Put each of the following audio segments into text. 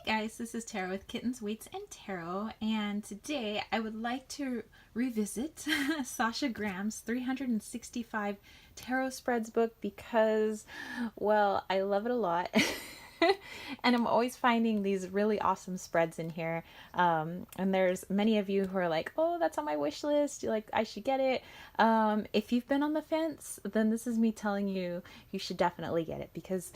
Guys, this is Tarot with Kittens, Weights, and Tarot, and today I would like to revisit Sasha Graham's 365 Tarot Spreads book because, well, I love it a lot. And I'm always finding these really awesome spreads in here. And there's many of you who are like, oh, that's on my wish list. Like, I should get it. If you've been on the fence, then this is me telling you, you should definitely get it because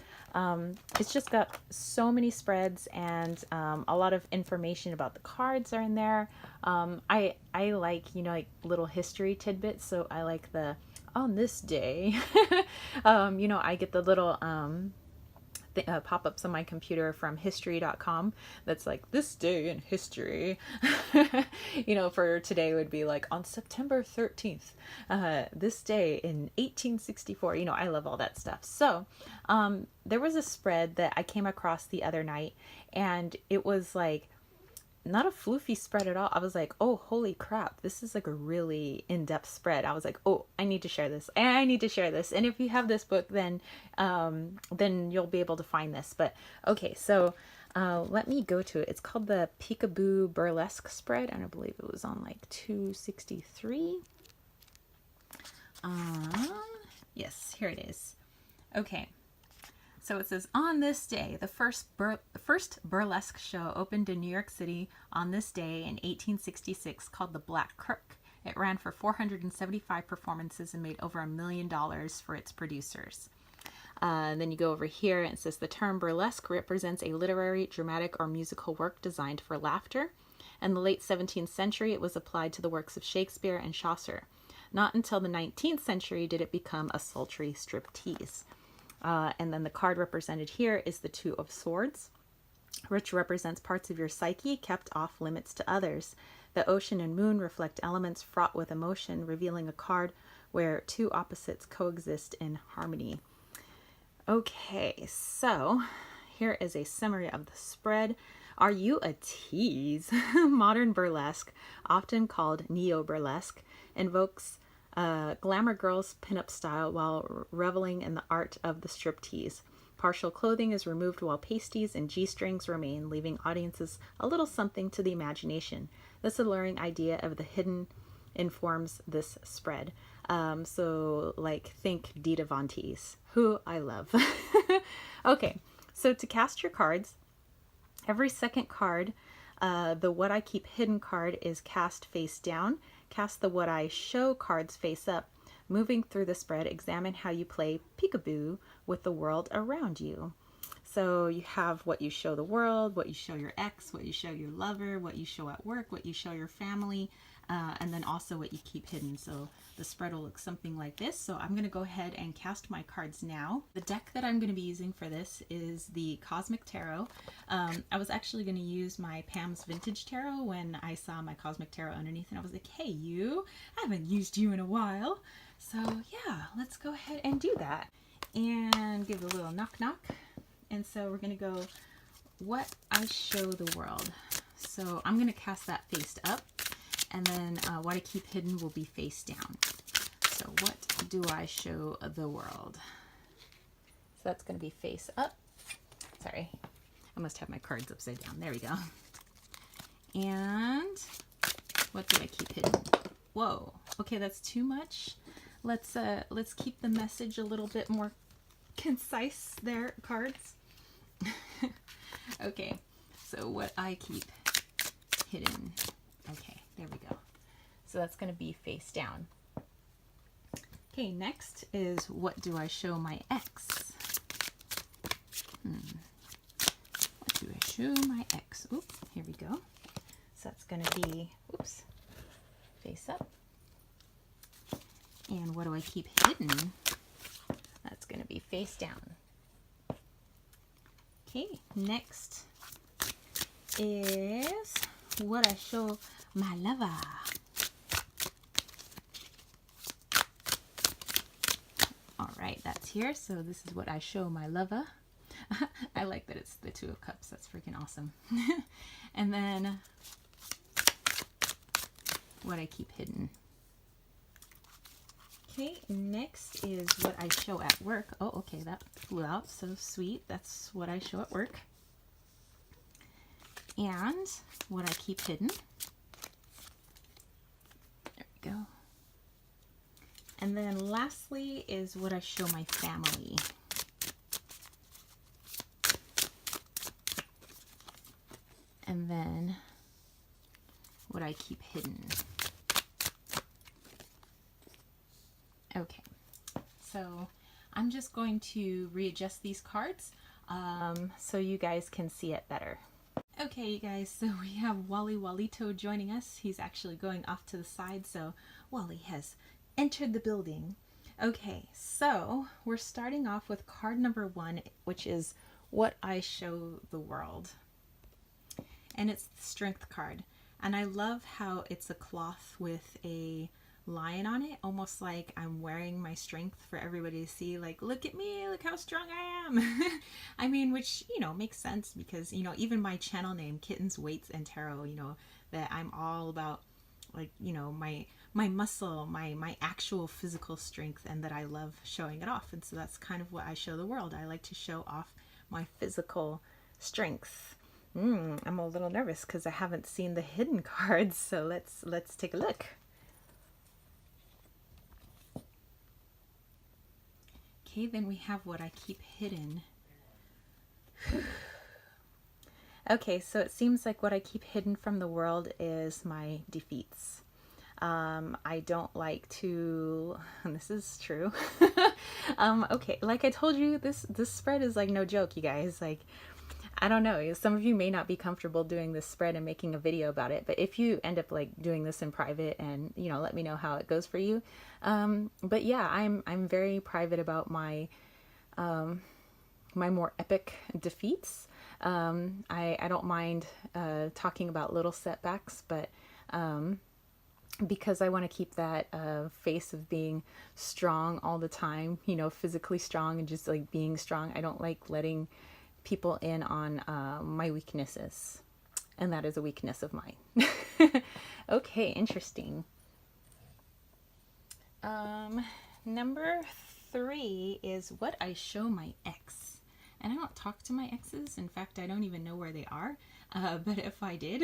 it's just got so many spreads and a lot of information about the cards are in there. I like, like little history tidbits. So I like the, on this day, I get the little, pop-ups on my computer from history.com that's like this day in history. For today would be like on September 13th, this day in 1864. I love all that stuff. So there was a spread that I came across the other night, and it was like not a floofy spread at all. I was like, oh, holy crap, this is like a really in-depth spread. I was like, oh, I need to share this. I need to share this. And if you have this book, then you'll be able to find this. But okay, so let me go to it. It's called the Peekaboo Burlesque spread, and I believe it was on like 263. Yes, here it is. Okay. So it says, on this day, the first burlesque show opened in New York City on this day in 1866 called the Black Crook. It ran for 475 performances and made over $1 million for its producers. And then you go over here and it says the term burlesque represents a literary, dramatic, or musical work designed for laughter. In the late 17th century, it was applied to the works of Shakespeare and Chaucer. Not until the 19th century did it become a sultry striptease. And then the card represented here is the Two of Swords, which represents parts of your psyche kept off limits to others. The ocean and moon reflect elements fraught with emotion, revealing a card where two opposites coexist in harmony. Okay, so here is a summary of the spread. Are you a tease? Modern burlesque, often called neo-burlesque, invokes glamour girls' pinup style while reveling in the art of the striptease. Partial clothing is removed while pasties and G-strings remain, leaving audiences a little something to the imagination. This alluring idea of the hidden informs this spread. So like think Dita Von Teese, who I love. Okay, so to cast your cards, every second card, the What I Keep Hidden card is cast face down. Cast the What I Show cards face up. Moving through the spread, examine how you play peekaboo with the world around you. So you have what you show the world, what you show your ex, what you show your lover, what you show at work, what you show your family, and then also what you keep hidden. So the spread will look something like this. So I'm going to go ahead and cast my cards now. The deck that I'm going to be using for this is the Cosmic Tarot. I was actually going to use my Pam's Vintage Tarot when I saw my Cosmic Tarot underneath, and I was like, hey, I haven't used you in a while. So yeah, let's go ahead and do that. And give a little knock knock. And so we're going to go, what I show the world. So I'm going to cast that face up. And then what I keep hidden will be face down. So what do I show the world? So that's going to be face up. Sorry, I must have my cards upside down. There we go. And what do I keep hidden? Whoa. Okay, that's too much. Let's keep the message a little bit more concise there, cards. Okay, so what I keep hidden. Okay, there we go. So that's going to be face down. Okay, next is what do I show my ex? What do I show my ex? Oops, here we go. So that's going to be, oops, face up. And what do I keep hidden? That's going to be face down. Okay, next is what I show my lover. All right, that's here. So this is what I show my lover. I like that it's the Two of Cups. That's freaking awesome. And then what I keep hidden. Okay, next is what I show at work. Oh, okay, that flew out. So sweet. That's what I show at work. and what I keep hidden. There we go. And then lastly is what I show my family. And then what I keep hidden. Okay, so I'm just going to readjust these cards so you guys can see it better. Okay, you guys, so we have Wally Walito joining us. He's actually going off to the side, so Wally has entered the building. Okay, so we're starting off with card number 1, which is what I show the world. And it's the strength card. And I love how it's a cloth with a lion on it, almost like I'm wearing my strength for everybody to see, like, look at me, look how strong I am. I mean, which, you know, makes sense because, you know, even my channel name, Kittens, Weights, and Tarot, you know, that I'm all about, like, you know, my muscle, my actual physical strength, and that I love showing it off. And so that's kind of what I show the world. I like to show off my physical strength. I'm a little nervous because I haven't seen the hidden cards, so let's take a look. Okay, then we have what I keep hidden. Okay, so it seems like what I keep hidden from the world is my defeats. I don't like to, and this is true. Okay, like I told you, this spread is like no joke, you guys. Like, I don't know, some of you may not be comfortable doing this spread and making a video about it, but if you end up like doing this in private, and you know, let me know how it goes for you. But yeah, I'm very private about my my more epic defeats. I don't mind talking about little setbacks, but because I want to keep that face of being strong all the time, you know, physically strong and just like being strong. I don't like letting people in on my weaknesses, and that is a weakness of mine. Okay, interesting. Number 3 is what I show my ex. And I don't talk to my exes. In fact, I don't even know where they are. But if I did,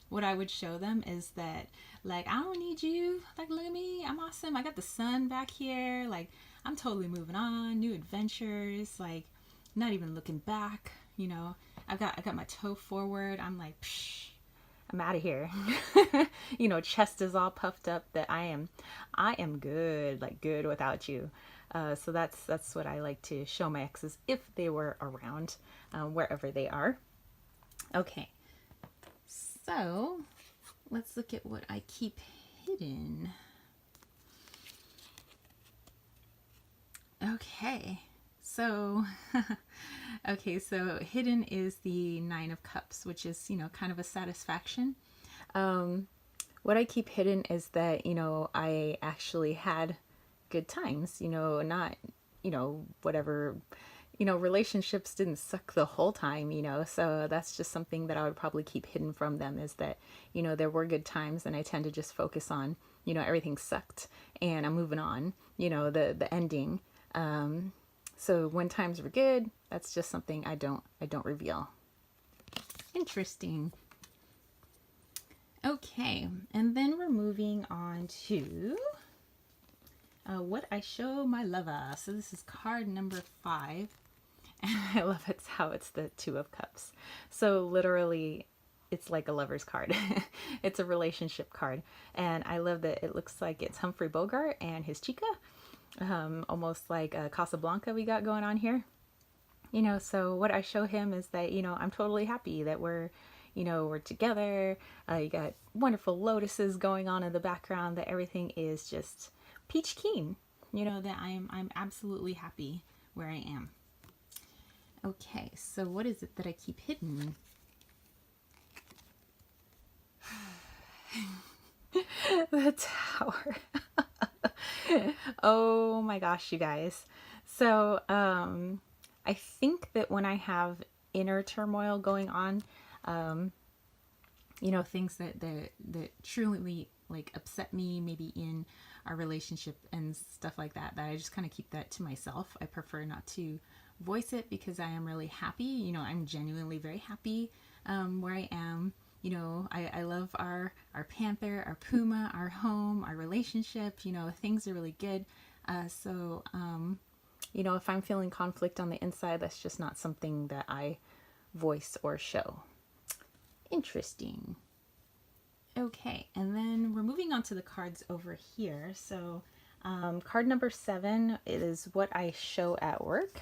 what I would show them is that, like, I don't need you. Like, look at me. I'm awesome. I got the sun back here. Like, I'm totally moving on. New adventures. Like, not even looking back. You know, I got my toe forward. I'm like, psh, I'm out of here. You know, chest is all puffed up that I am good, like good without you. So that's what I like to show my exes if they were around, wherever they are. Okay, so let's look at what I keep hidden. Okay, so okay, so hidden is the 9 of Cups, which is, you know, kind of a satisfaction. What I keep hidden is that, you know, I actually had good times, you know, not, you know, whatever, you know, relationships didn't suck the whole time, you know, so that's just something that I would probably keep hidden from them, is that, you know, there were good times, and I tend to just focus on, you know, everything sucked and I'm moving on, you know, the ending. So when times were good, that's just something I don't reveal. Interesting. Okay, and then we're moving on to what I show my lover. So this is card number 5, and I love it's how it's the 2 of Cups. So literally, it's like a lover's card. It's a relationship card, and I love that it looks like it's Humphrey Bogart and his chica, almost like a Casablanca we got going on here. You know, so what I show him is that, you know, I'm totally happy that we're, you know, we're together. You got wonderful lotuses going on in the background, that everything is just peach keen, you know, that I'm absolutely happy where I am. Okay, so what is it that I keep hidden? The Tower. Oh my gosh, you guys. So I think that when I have inner turmoil going on, you know, things that truly like upset me, maybe in our relationship and stuff like that, that I just kind of keep that to myself. I prefer not to voice it because I am really happy. You know, I'm genuinely very happy where I am. You know, I love our panther, our puma, our home, our relationship. You know, things are really good. You know, if I'm feeling conflict on the inside, that's just not something that I voice or show. Interesting. Okay, and then we're moving on to the cards over here. So card number 7 is what I show at work.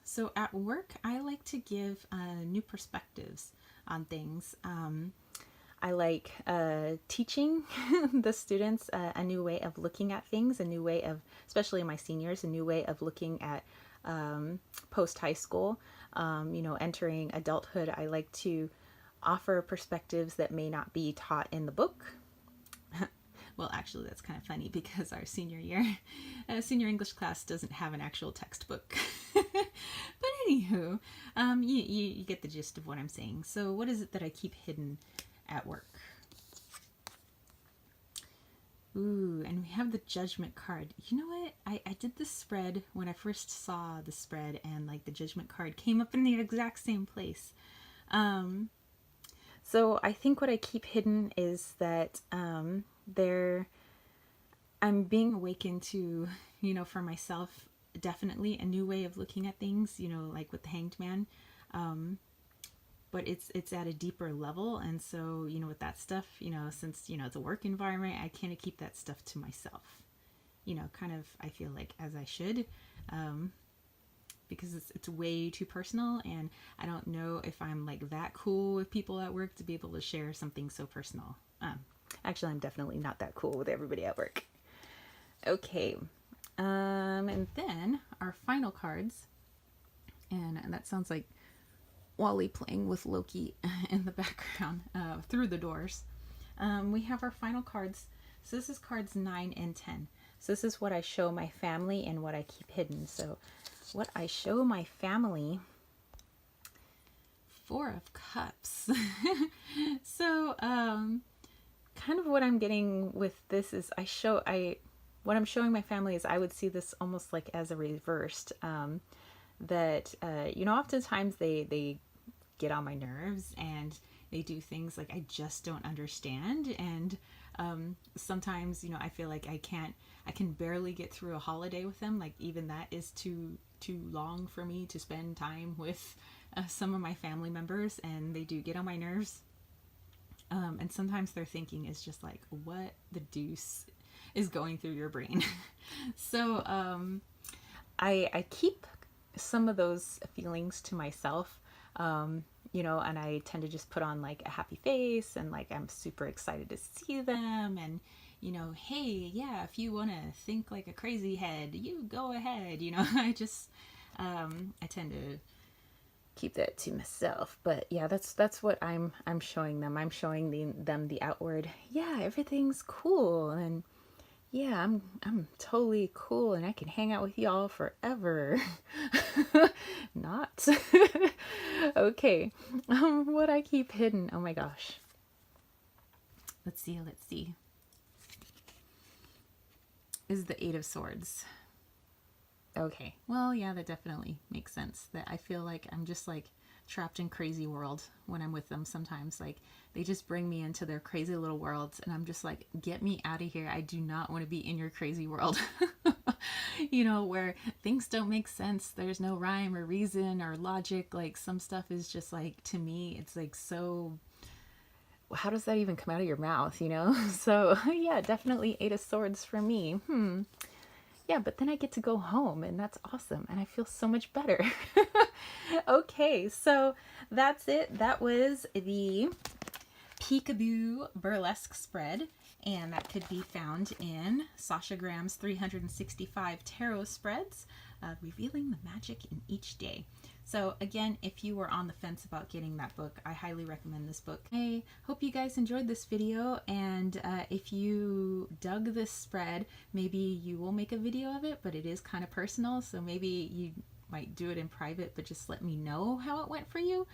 So at work, I like to give new perspectives on things. I like teaching the students a new way of looking at things, a new way of, especially my seniors, a new way of looking at post-high school, you know, entering adulthood. I like to offer perspectives that may not be taught in the book. Well, actually, that's kind of funny because our senior year, senior English class doesn't have an actual textbook. But anywho, you get the gist of what I'm saying. So what is it that I keep hidden at work? Ooh, and we have the Judgment card. You know what? I did the spread when I first saw the spread, and like the Judgment card came up in the exact same place. So I think what I keep hidden is that I'm being awakened to, you know, for myself, definitely a new way of looking at things, you know, like with the Hanged Man. But it's at a deeper level. And so, you know, with that stuff, you know, since, you know, it's a work environment, I kind of keep that stuff to myself, you know, kind of, I feel like as I should, because it's way too personal, and I don't know if I'm like that cool with people at work to be able to share something so personal. Actually, I'm definitely not that cool with everybody at work. Okay. And then our final cards, and that sounds like Wally playing with Loki in the background through the doors. We have our final cards. So this is cards 9 and 10. So this is what I show my family and what I keep hidden. So what I show my family, 4 of Cups. So kind of what I'm getting with this is what I'm showing my family is I would see this almost like as a reversed, that, you know, oftentimes they get on my nerves and they do things like I just don't understand. And sometimes, you know, I feel like I can barely get through a holiday with them. Like even that is too long for me to spend time with some of my family members, and they do get on my nerves. And sometimes their thinking is just like, what the deuce is going through your brain? So I keep some of those feelings to myself, you know, and I tend to just put on like a happy face and like I'm super excited to see them, and you know, hey, yeah, if you want to think like a crazy head, you go ahead, you know. I just I tend to keep that to myself. But yeah, that's what I'm showing them. I'm showing them the outward, yeah, everything's cool, and yeah, I'm totally cool, and I can hang out with y'all forever. Not. Okay. What I keep hidden. Oh my gosh. Let's see. Is the 8 of Swords. Okay. Well, yeah, that definitely makes sense. That I feel like I'm just like trapped in crazy world when I'm with them sometimes. Like they just bring me into their crazy little worlds, and I'm just like, get me out of here. I do not want to be in your crazy world. You know, where things don't make sense. There's no rhyme or reason or logic. Like some stuff is just like, to me, it's like, so how does that even come out of your mouth, you know? So yeah, definitely 8 of Swords for me. Yeah, but then I get to go home, and that's awesome, and I feel so much better. Okay, so that's it. That was the Peekaboo Burlesque spread, and that could be found in Sasha Graham's 365 Tarot Spreads, revealing the magic in each day. So again, if you were on the fence about getting that book, I highly recommend this book. I hope you guys enjoyed this video, and if you dug this spread, maybe you will make a video of it, but it is kind of personal, so maybe you might do it in private, but just let me know how it went for you.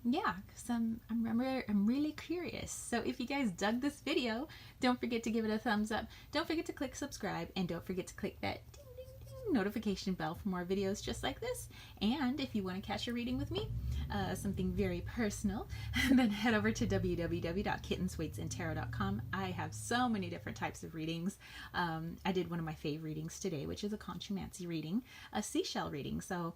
Yeah, because I'm really curious. So if you guys dug this video, don't forget to give it a thumbs up. Don't forget to click subscribe, and don't forget to click that ding ding ding notification bell for more videos just like this. And if you want to catch a reading with me, something very personal, then head over to www.kittenswaitsandtarot.com. I have so many different types of readings. I did one of my fave readings today, which is a conchomancy reading, a seashell reading. So,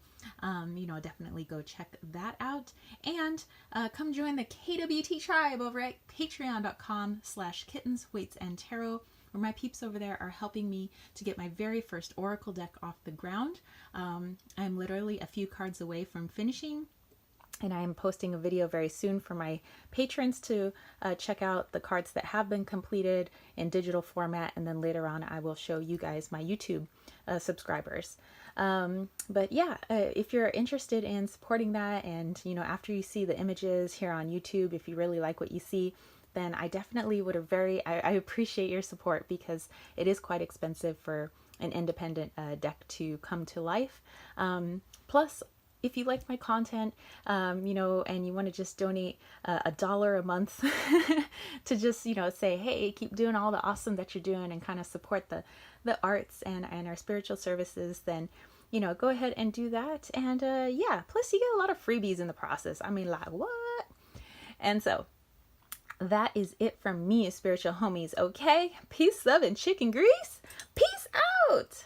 definitely go check that out. And come join the KWT tribe over at patreon.com/kittenswaitsandtarot, where my peeps over there are helping me to get my very first oracle deck off the ground. I'm literally a few cards away from finishing, and I am posting a video very soon for my patrons to check out the cards that have been completed in digital format, and then later on I will show you guys my YouTube subscribers. But yeah, if you're interested in supporting that, and after you see the images here on YouTube, if you really like what you see, then I definitely would I appreciate your support, because it is quite expensive for an independent deck to come to life. Plus, if you like my content, and you want to just donate $1 a month to just, say, hey, keep doing all the awesome that you're doing, and kind of support the arts and our spiritual services, then, go ahead and do that. And yeah, plus you get a lot of freebies in the process. I mean, like, what? And so that is it from me, spiritual homies. Okay, peace, love, and chicken grease. Peace out.